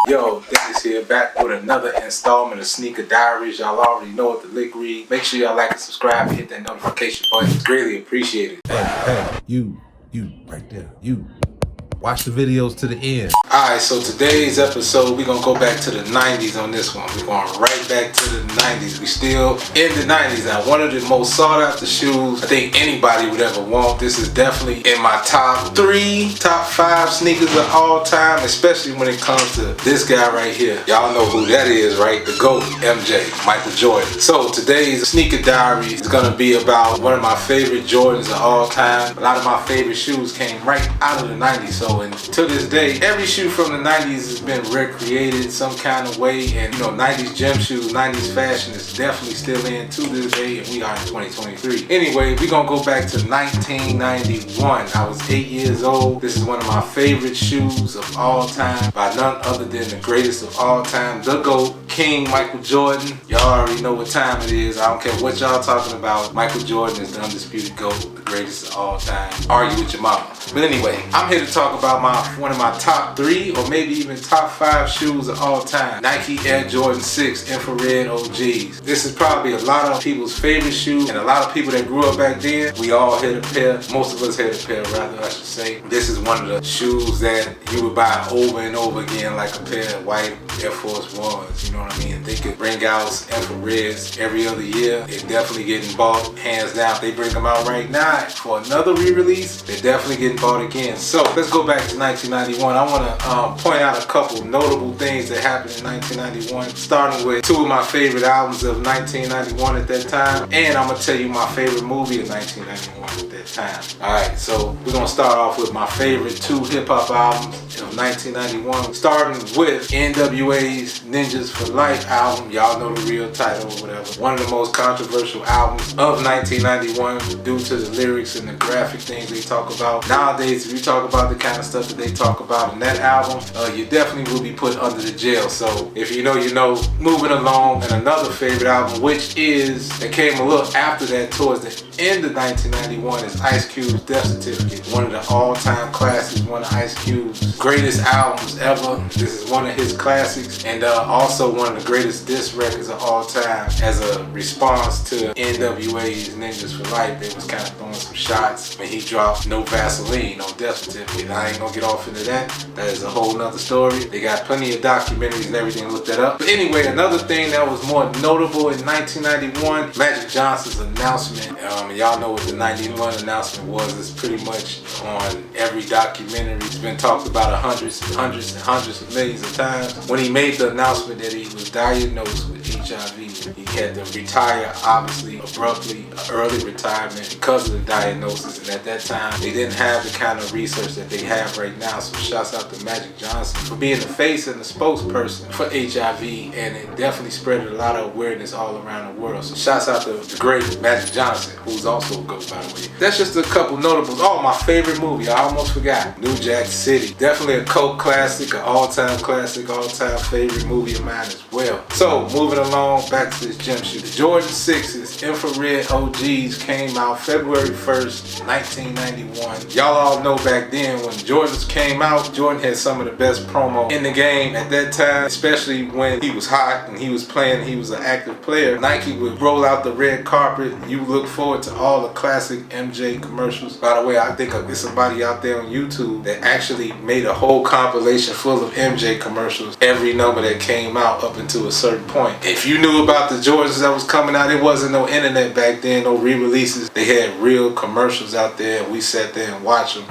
Yo, Dennis here, back with another installment of Sneaker Diaries. Y'all already know what the lick read. Make sure y'all like and subscribe and hit that notification button. It's greatly appreciated. Hey, you right there. You watch the videos to the end. Alright, so today's episode, we're going to go back to the 90s on this one. We're going right back to the 90s. We still in the 90s now. One of the most sought after shoes I think anybody would ever want. This is definitely in my top 5 sneakers of all time, especially when it comes to this guy right here. Y'all know who that is, right? The GOAT, MJ, Michael Jordan. So today's Sneaker Diary is going to be about one of my favorite Jordans of all time. A lot of my favorite shoes came right out of the 90s. So and to this day, every shoe from the 90s has been recreated some kind of way, and 90s gym shoes, 90s fashion is definitely still in to this day, and we are in 2023. Anyway, we're gonna go back to 1991. I was 8 years old. This is one of my favorite shoes of all time by none other than the greatest of all time, the GOAT, King Michael Jordan. Y'all already know what time it is. I don't care what y'all talking about. Michael Jordan is the undisputed GOAT, the greatest of all time. Argue with your mama. But anyway, I'm here to talk about one of my top 3 or maybe even top 5 shoes of all time. Nike Air Jordan 6 Infrared OGs. This is probably a lot of people's favorite shoe, and a lot of people that grew up back then, we all had a pair. Most of us had a pair, rather, I should say. This is one of the shoes that you would buy over and over again, like a pair of white Air Force Ones. You know what I mean? They could bring out infrareds every other year. They're definitely getting bought, hands down. If they bring them out right now for another re-release, they're definitely getting bought again. So let's go back to 1991. I want to point out a couple notable things that happened in 1991, starting with 2 of my favorite albums of 1991 at that time, and I'm going to tell you my favorite movie of 1991 at that time. Alright, so we're going to start off with my favorite 2 hip-hop albums of 1991, starting with NWA's Ninjas for Life album. Y'all know the real title or whatever. One of the most controversial albums of 1991 due to the lyrics and the graphic things they talk about. Nowadays, if you talk about the kind of stuff that they talk about in that album, you definitely will be put under the jail. So if you know, you know. Moving along, and another favorite album, which that came a little after that towards the end of 1991, is Ice Cube's Death Certificate. One of the all-time classics, one of Ice Cube's greatest albums ever. This is one of his classics, and also one of the greatest diss records of all time. As a response to NWA's Ninjas for Life, they was kind of throwing some shots when he dropped No Vaseline on Death Certificate. I ain't gonna get off into that. That is a whole nother story. They got plenty of documentaries and everything, look that up. But anyway, another thing that was more notable in 1991, Magic Johnson's announcement. Y'all know what the 91 announcement was. It's pretty much on every documentary. It's been talked about hundreds of millions of times. When he made the announcement that he was diagnosed with HIV, he had to retire, obviously, abruptly, early retirement because of the diagnosis. And at that time, they didn't have the kind of research that they have right now. So shouts out to Magic Johnson for being the face and the spokesperson for HIV, and it definitely spread a lot of awareness all around the world. So shouts out to the great Magic Johnson, who's also a GOAT, by the way. That's just a couple notables. Oh, my favorite movie, I almost forgot. New Jack City. Definitely a cult classic, an all-time classic, all-time favorite movie of mine as well. So moving along, back to this gym shoe. The Jordan 6's Infrared OGs came out February 1st, 1991. Y'all all know back then when Jordans came out, Jordan had some of the best promo in the game at that time, especially when he was hot and he was playing, he was an active player. Nike would roll out the red carpet. You look forward to all the classic MJ commercials. By the way, I think there's somebody out there on YouTube that actually made a whole compilation full of MJ commercials, every number that came out up until a certain point. If you knew about the Jordans that was coming out, it wasn't no internet back then, no re-releases. They had real commercials out there, and we sat there and watched them.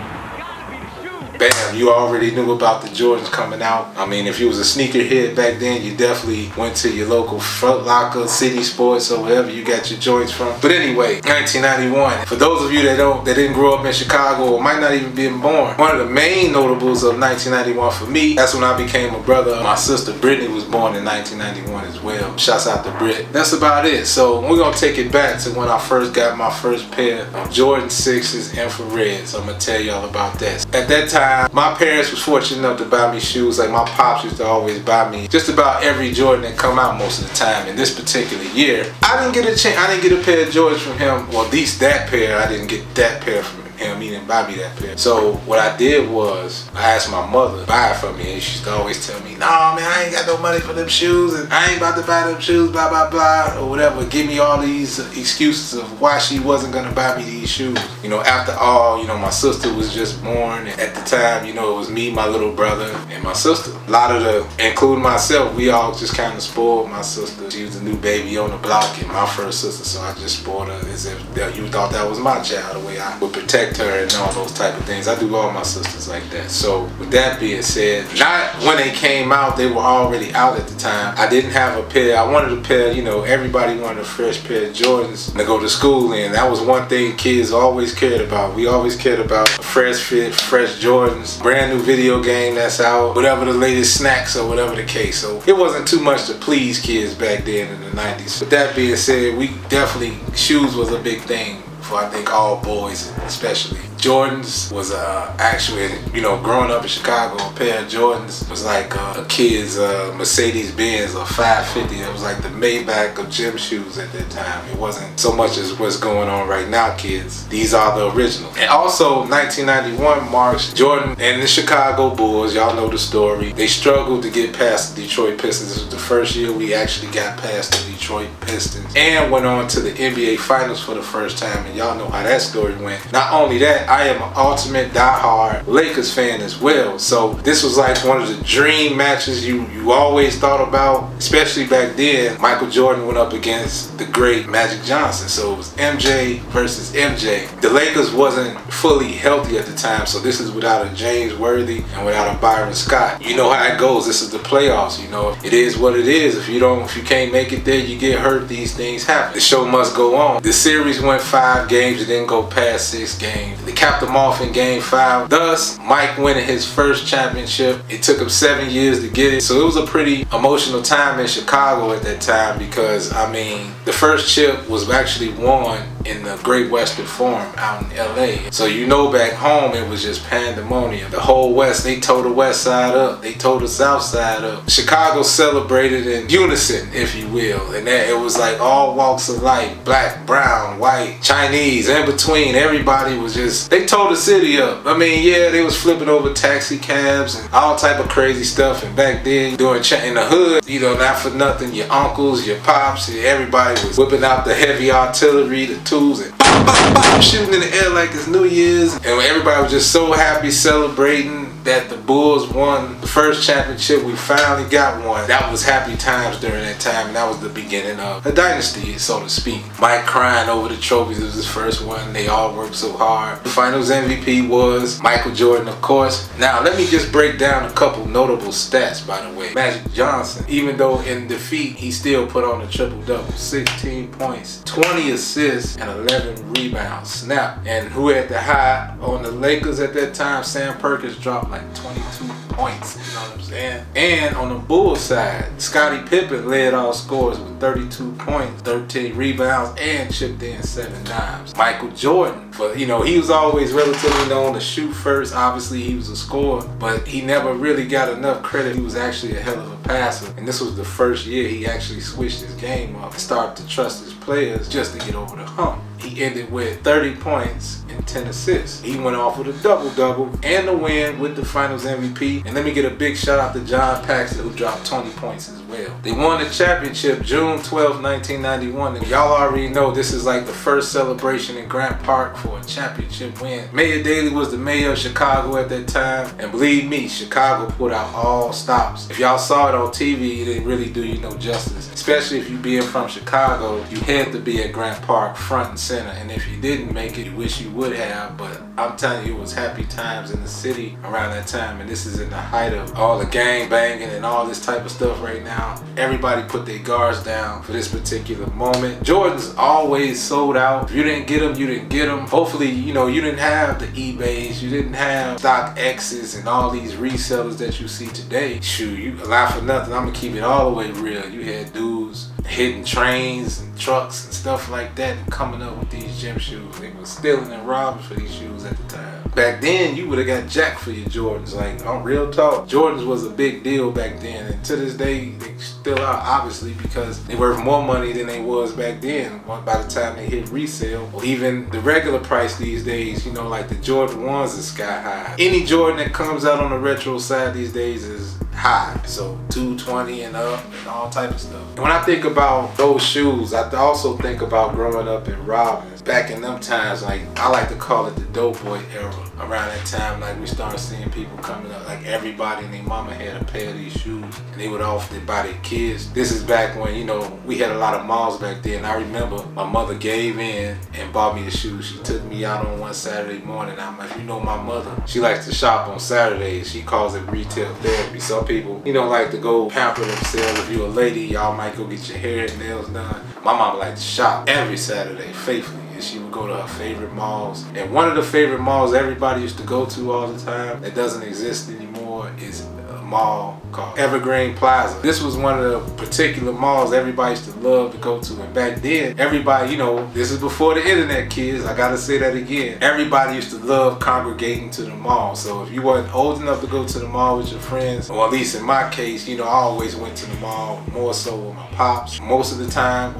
Bam, you already knew about the Jordans coming out. I mean, if you was a sneakerhead back then, you definitely went to your local Foot Locker, City Sports, or wherever you got your joints from. But anyway, 1991. For those of you that didn't grow up in Chicago or might not even be born, one of the main notables of 1991 for me, that's when I became a brother. My sister Brittany was born in 1991 as well. Shouts out to Britt. That's about it. So we're gonna take it back to when I first got my first pair of Jordan 6's Infrareds. I'm gonna tell y'all about that. At that time, my parents was fortunate enough to buy me shoes. Like my pops used to always buy me just about every Jordan that come out most of the time. In this particular year, I didn't get a pair of Jordans from him. Well, at least that pair, I didn't get that pair from him. him. He didn't buy me that pair. So what I did was I asked my mother to buy it for me, and she used to always tell me, "Nah, man, I ain't got no money for them shoes, and I ain't about to buy them shoes, blah blah blah," or whatever. Give me all these excuses of why she wasn't gonna buy me these shoes. You know, after all, you know, my sister was just born, and at the time, you know, it was me, my little brother, and my sister. A lot of including myself, we all just kind of spoiled my sister. She was the new baby on the block and my first sister, so I just spoiled her as if you thought that was my child, the way I would protect her and all those type of things. I do all my sisters like that. So with that being said, not when they came out, they were already out at the time. I didn't have a pair. I wanted a pair, you know, everybody wanted a fresh pair of Jordans to go to school in. That was one thing kids always cared about. We always cared about a fresh fit, fresh Jordans, brand new video game that's out, whatever the latest snacks or whatever the case. So it wasn't too much to please kids back then in the 90s. With that being said, we definitely, shoes was a big thing for I think all boys especially. Jordans was actually, you know, growing up in Chicago, a pair of Jordans was like a kid's Mercedes-Benz or 550. It was like the Maybach of gym shoes at that time. It wasn't so much as what's going on right now, kids. These are the original. And also 1991 marks Jordan and the Chicago Bulls. Y'all know the story. They struggled to get past the Detroit Pistons. This was the first year we actually got past the Detroit Pistons and went on to the NBA Finals for the first time. And y'all know how that story went. Not only that, I am an ultimate diehard Lakers fan as well. So this was like one of the dream matches you always thought about, especially back then. Michael Jordan went up against the great Magic Johnson. So it was MJ versus MJ. The Lakers wasn't fully healthy at the time, so this is without a James Worthy and without a Byron Scott. You know how it goes. This is the playoffs. You know, it is what it is. If you can't make it there, you get hurt. These things happen. The show must go on. The series went 5 games. It didn't go past 6 games. They capped them off in game 5. Thus, Mike winning his first championship. It took him 7 years to get it. So it was a pretty emotional time in Chicago at that time because, I mean, the first chip was actually won in the Great Western Forum out in LA. So you know back home it was just pandemonium. The whole West, they tore the West side up. They tore the South side up. Chicago celebrated in unison, if you will. And that it was like all walks of life. Black, brown, white, Chinese, in between. Everybody was just, they tore the city up. I mean, yeah, they was flipping over taxi cabs and all type of crazy stuff. And back then, doing in the hood, you know, not for nothing, your uncles, your pops, everybody was whipping out the heavy artillery, the tools, and bop, bop, bop, shooting in the air like it's New Year's. And everybody was just so happy celebrating that the Bulls won the first championship. We finally got one. That was happy times during that time, and that was the beginning of a dynasty, so to speak. Mike crying over the trophies. It was his first one. They all worked so hard. The Finals MVP was Michael Jordan, of course. Now, let me just break down a couple notable stats, by the way. Magic Johnson, even though in defeat, he still put on a triple-double. 16 points, 20 assists, and 11 rebounds. Snap. And who had the high on the Lakers at that time? Sam Perkins dropped like 22 points. You know what I'm saying? And on the Bulls side, Scottie Pippen led all scorers with 32 points, 13 rebounds, and chipped in 7 dimes. Michael Jordan, but you know, he was always relatively known to shoot first. Obviously, he was a scorer, but he never really got enough credit. He was actually a hell of a passer. And this was the first year he actually switched his game up and started to trust his players just to get over the hump. He ended with 30 points and 10 assists. He went off with a double-double and the win with the Finals MVP. And let me get a big shout out to John Paxson, who dropped 20 points as well. They won the championship June 12, 1991. And y'all already know this is like the first celebration in Grant Park for a championship win. Mayor Daley was the mayor of Chicago at that time. And believe me, Chicago put out all stops. If y'all saw it on TV, it didn't really do you no justice. Especially if you being from Chicago, you had to be at Grant Park front and center. And if you didn't make it, you wish you would have. But I'm telling you, it was happy times in the city around that time. And this is in the height of all the gang banging and all this type of stuff right now. Everybody put their guards down for this particular moment. Jordans always sold out. If you didn't get them, you didn't get them. Hopefully, you know, you didn't have the eBays, you didn't have StockX's and all these resellers that you see today. Shoot, you lie for nothing. I'm gonna keep it all the way real. You had dudes shoes, hitting trains and trucks and stuff like that, and coming up with these gym shoes. They were stealing and robbing for these shoes at the time. Back then, you would have got jacked for your Jordans. Like, on real talk, Jordans was a big deal back then, and to this day, they still are, obviously, because they worth more money than they was back then by the time they hit resale, or even the regular price these days. You know, like the Jordan 1s is sky high. Any Jordan that comes out on the retro side these days is high, so $220 and up and all type of stuff. And when I think about those shoes, I also think about growing up in Robbins. Back in them times, like, I like to call it the dope boy era. Around that time, like, we started seeing people coming up, like everybody and their mama had a pair of these shoes, and they would often buy their kids. This is back when, you know, we had a lot of malls back then. I remember my mother gave in and bought me the shoes. She took me out on one Saturday morning. I'm like, you know, my mother, she likes to shop on Saturdays. She calls it retail therapy. Some people, you know, like to go pamper themselves. If you're a lady, y'all might go get your hair and nails done. My mom liked to shop every Saturday faithfully. And she would go to her favorite malls. And one of the favorite malls everybody used to go to all the time that doesn't exist anymore is a mall called Evergreen Plaza. This was one of the particular malls everybody used to love to go to. And back then, everybody, you know, this is before the internet, kids. I gotta say that again. Everybody used to love congregating to the mall. So if you weren't old enough to go to the mall with your friends, or at least in my case, you know, I always went to the mall more so with my pops most of the time,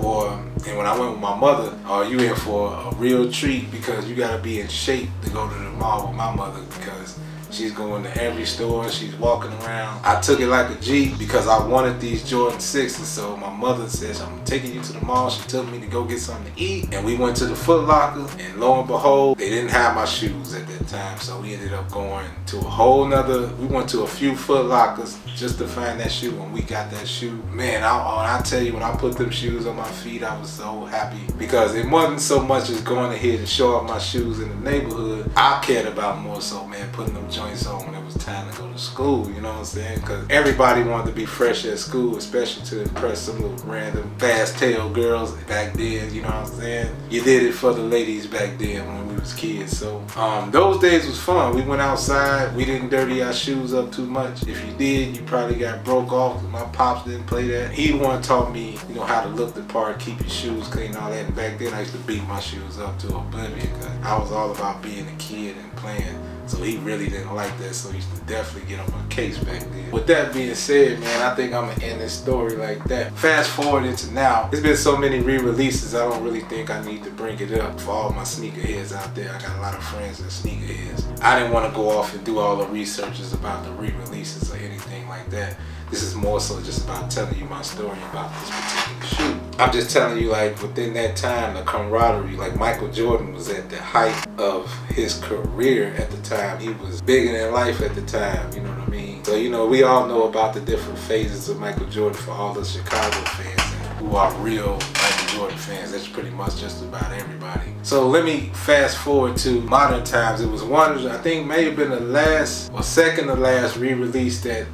and when I went with my mother, you in for a real treat, because you gotta be in shape to go to the mall with my mother, because she's going to every store, she's walking around. I took it like a G because I wanted these Jordan 6s, so my mother says, I'm taking you to the mall. She took me to go get something to eat, and we went to the Foot Locker, and lo and behold, they didn't have my shoes at that time, so we ended up going to we went to a few Foot Lockers just to find that shoe, and we got that shoe. Man, I tell you, when I put them shoes on my feet, I was so happy, because it wasn't so much as going ahead and show off my shoes in the neighborhood. I cared about more so, man, putting them joints on when it was time to go to school, you know what I'm saying? Because everybody wanted to be fresh at school, especially to impress some little random fast-tailed girls back then, you know what I'm saying? You did it for the ladies back then when we was kids. So those days was fun. We went outside, we didn't dirty our shoes up too much. If you did, you probably got broke off. My pops didn't play that. He the one taught me, you know, how to look the part, keep your shoes clean, all that. And back then I used to beat my shoes up to oblivion, because I was all about being a kid and playing. So he really didn't like that, so he used to definitely get on my case back then. With that being said, man, I think I'm gonna end this story like that. Fast forward into now, there's been so many re-releases, I don't really think I need to bring it up for all my sneakerheads out there. I got a lot of friends that are sneakerheads. I didn't want to go off and do all the researches about the re-releases or anything like that. This is more so just about telling you my story about this particular shoe. I'm just telling you, like, within that time, the camaraderie, like Michael Jordan was at the height of his career at the time. He was bigger than life at the time, you know what I mean? So, you know, we all know about the different phases of Michael Jordan for all the Chicago fans who are real Michael Jordan fans. That's pretty much just about everybody. So let me fast forward to modern times. It was one, I think may have been the last or second to last re-release that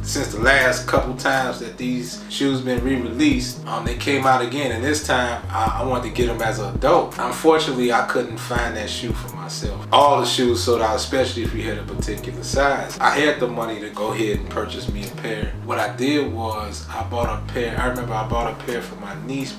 since the last couple times that these shoes been re-released, they came out again, and this time I wanted to get them as an adult. Unfortunately, I couldn't find that shoe for myself. All the shoes sold out, especially if you had a particular size. I had the money to go ahead and purchase me a pair. What I did was I bought a pair. I remember I bought a pair for my niece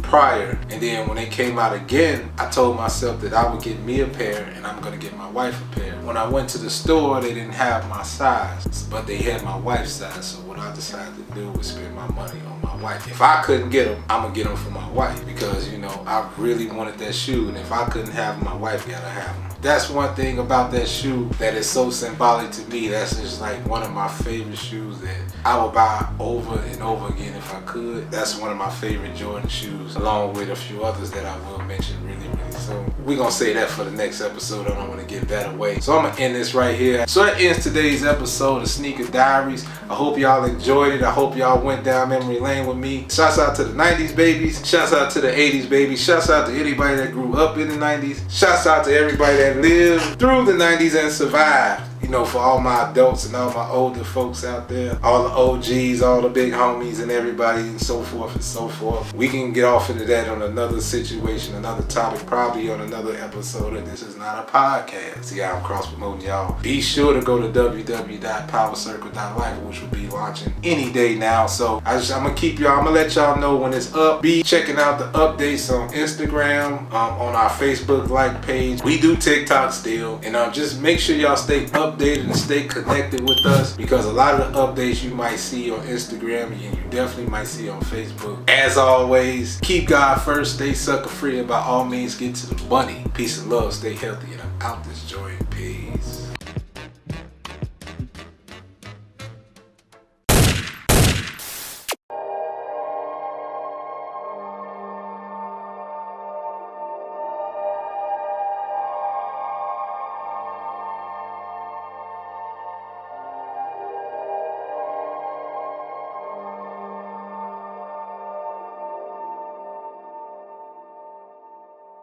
prior, and then when they came out again, I told myself that I would get me a pair and I'm gonna get my wife a pair. When I went to the store, they didn't have my size, but they had my wife's size. So what I decided to do was spend my money on my wife. If I couldn't get them, I'm gonna get them for my wife, because, you know, I really wanted that shoe, and if I couldn't have them, my wife gotta have them. That's one thing about that shoe that is so symbolic to me. That's just like one of my favorite shoes that I would buy over and over again if I could. That's one of my favorite Jordan shoes, along with a few others that I will mention really soon. We're gonna say that for the next episode. I don't want to give that away. So I'm gonna end this right here. So that ends today's episode of Sneaker Diaries. I hope y'all enjoyed it. I hope y'all went down memory lane with me. Shouts out to the 90s babies. Shouts out to the 80s babies. Shouts out to anybody that grew up in the 90s. Shouts out to everybody that lived through the 90s and survived. you know, for all my adults and all my older folks out there, all the OGs, all the big homies and everybody and so forth and so forth. We can get off into that on another situation, another topic, probably on another episode of This Is Not a Podcast. See how I'm cross-promoting y'all. Be sure to go to www.powercircle.life, which will be launching any day now. So I'm gonna let y'all know when it's up. Be checking out the updates on Instagram, on our Facebook like page. We do TikTok still, and just make sure y'all stay updated and stay connected with us, because a lot of the updates you might see on Instagram and you definitely might see on Facebook. As always, keep God first, stay sucker free, and by all means get to the money. Peace and love, stay healthy, and I'm out this joint. Peace.